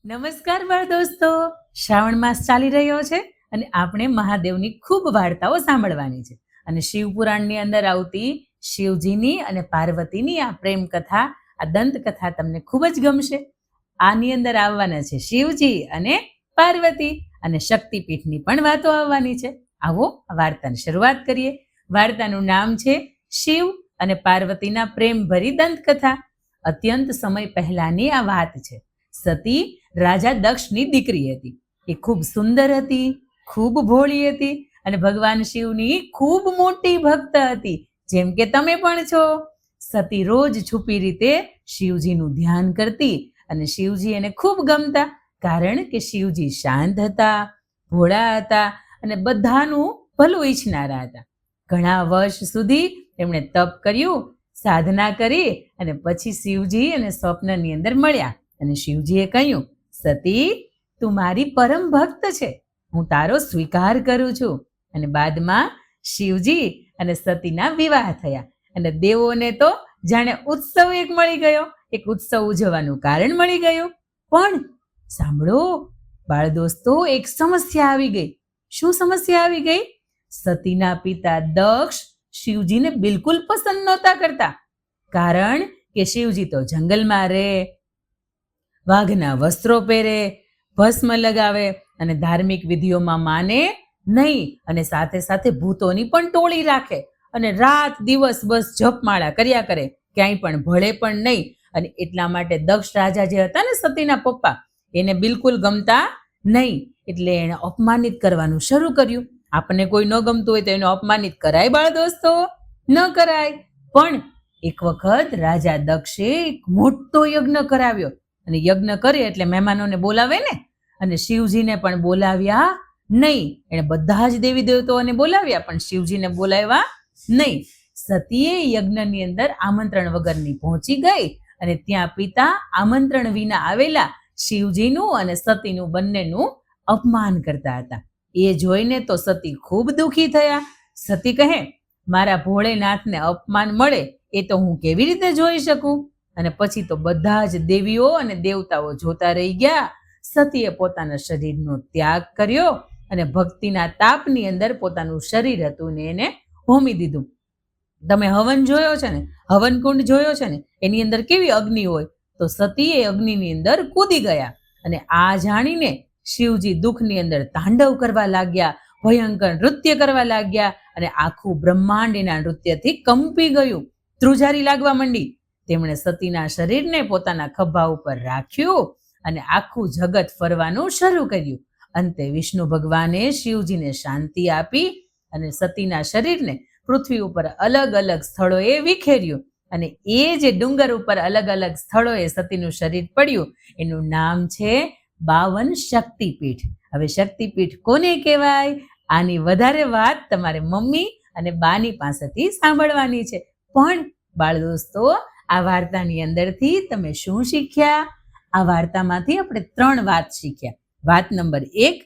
નમસ્કાર બાળ દોસ્તો, શ્રાવણ માસ ચાલી રહ્યો છે અને આપણે મહાદેવની ખૂબ વાર્તાઓ સાંભળવાની છે. અને શિવપુરાણની અંદર આવતી શિવજીની અને પાર્વતીની આ પ્રેમ કથા, આ દંત કથા તમને ખૂબ જ ગમશે. આની અંદર આવવાના છે શિવજી અને પાર્વતી, અને શક્તિપીઠની પણ વાતો આવવાની છે. આવો વાર્તાની શરૂઆત કરીએ. વાર્તાનું નામ છે શિવ અને પાર્વતીના પ્રેમ ભરી દંતકથા. અત્યંત સમય પહેલાની આ વાત છે. સતી રાજા દક્ષની દીકરી હતી. એ ખૂબ સુંદર હતી, ખૂબ ભોળી હતી અને ભગવાન શિવની ખૂબ મોટી ભક્ત હતી, જેમ કે તમે પણ છો. સતી રોજ છુપી રીતે શિવજીનું ધ્યાન કરતી અને શિવજી એને ખૂબ ગમતા, કારણ કે શિવજી શાંત હતા, ભોળા હતા અને બધાનું ભલું ઈચ્છનારા હતા. ઘણા વર્ષ સુધી તેમણે તપ કર્યું, સાધના કરી અને પછી શિવજી અને સ્વપ્નની અંદર મળ્યા. અને શિવજીએ કહ્યું, સતી, તું મારી પરમ ભક્ત છે, હું તારો સ્વીકાર કરું છું. અને બાદમાં શિવજી અને સતીના વિવાહ થયા અને દેવોને તો જાણે ઉત્સવ એક મળી ગયો, એક ઉત્સવ ઉજવવાનું કારણ મળી ગયું. પણ સાંભળો બાળ દોસ્તો, એક સમસ્યા આવી ગઈ. શું સમસ્યા આવી ગઈ? સતીના પિતા દક્ષ શિવજીને બિલકુલ પસંદ નહોતા કરતા, કારણ કે શિવજી તો જંગલમાં રહે, વાઘના વસ્ત્રો પહેરે, ભસ્મ લગાવે અને ધાર્મિક વિધિઓમાં માને નહીં, અને સાથે સાથે ભૂતોની પણ ટોળી રાખે અને રાત દિવસ બસ જપમાળા કર્યા કરે, ક્યાંય પણ ભળે પણ નહીં. અને એટલા માટે દક્ષ રાજા જે હતા ને, સતીના પપ્પા, એને બિલકુલ ગમતા નહીં. એટલે એને અપમાનિત કરવાનું શરૂ કર્યું. આપણને કોઈ ન ગમતું હોય તો એને અપમાનિત કરાય બાળ દોસ્તો? ન કરાય. પણ એક વખત રાજા દક્ષે એક મોટો યજ્ઞ કરાવ્યો. અને યજ્ઞ કરે એટલે મહેમાનોને બોલાવે ને, અને શિવજીને પણ બોલાવ્યા નહીં. એને બધા જ દેવી દેવતાઓને બોલાવ્યા, પણ શિવજીને બોલાવ્યા નહીં. સતીએ યજ્ઞની અંદર આમંત્રણ વગરની પહોંચી ગઈ અને ત્યાં પિતા આમંત્રણ વિના આવેલા શિવજીનું અને સતીનું બંનેનું અપમાન કરતા હતા. એ જોઈને તો સતી ખૂબ દુઃખી થયા. સતી કહે, મારા ભોળેનાથને અપમાન મળે એ તો હું કેવી રીતે જોઈ શકું? અને પછી તો બધા જ દેવીઓ અને દેવતાઓ જોતા રહી ગયા. સતીએ પોતાના શરીરનો ત્યાગ કર્યો અને ભક્તિના તાપની અંદર પોતાનું શરીર હતું ને એને હોમી દીધું. તમે હવન જોયો છે ને, હવન કુંડ જોયો છે ને, એની અંદર કેવી અગ્નિ હોય, તો સતી એ અગ્નિની અંદર કૂદી ગયા. અને આ જાણીને શિવજી દુઃખની અંદર તાંડવ કરવા લાગ્યા, ભયંકર નૃત્ય કરવા લાગ્યા અને આખું બ્રહ્માંડ એના નૃત્યથી કંપી ગયું, ધ્રુજારી લાગવા માંડી. તેમણે સતીના શરીરને પોતાના ખભા ઉપર રાખ્યું અને આખું જગત ફરવાનું શરૂ કર્યું. અંતે વિષ્ણુ ભગવાને શિવજીને શાંતિ આપી અને સતીના શરીરને પૃથ્વી ઉપર અલગ અલગ સ્થળોએ વિખેર્યું. અને એ જે ડુંગર ઉપર અલગ અલગ સ્થળોએ સતીનું શરીર પડ્યું, એનું નામ છે 52 શક્તિપીઠ. હવે શક્તિપીઠ કોને કહેવાય? આની વધારે વાત તમારે મમ્મી અને બાની પાસેથી સાંભળવાની છે. પણ બાળ દોસ્તો, આ વાર્તાની અંદરથી તમે શું શીખ્યા? આ વાર્તામાંથી આપણે 3 વાત શીખ્યા. વાત નંબર 1,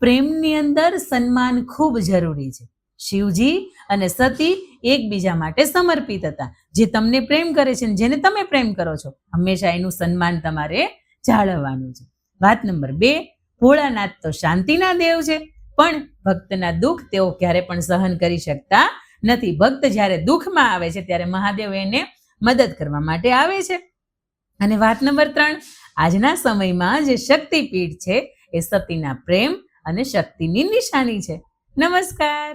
પ્રેમની અંદર સન્માન ખૂબ જરૂરી છે. શિવજી અને સતી એકબીજા માટે સમર્પિત હતા. જે તમને પ્રેમ કરે છે ને જેને તમે પ્રેમ કરો છો, હંમેશા એનું સન્માન તમારે જાળવવાનું છે. વાત નંબર 2, ભોળાનાથ તો શાંતિના દેવ છે, પણ ભક્તના દુઃખ તેઓ ક્યારે પણ સહન કરી શકતા નથી. ભક્ત જ્યારે દુઃખમાં આવે છે ત્યારે મહાદેવ એને મદદ કરવા માટે આવે છે. અને વાત નંબર 3, આજના સમયમાં જે શક્તિપીઠ છે એ સતીના પ્રેમ અને શક્તિની નિશાની છે. નમસ્કાર.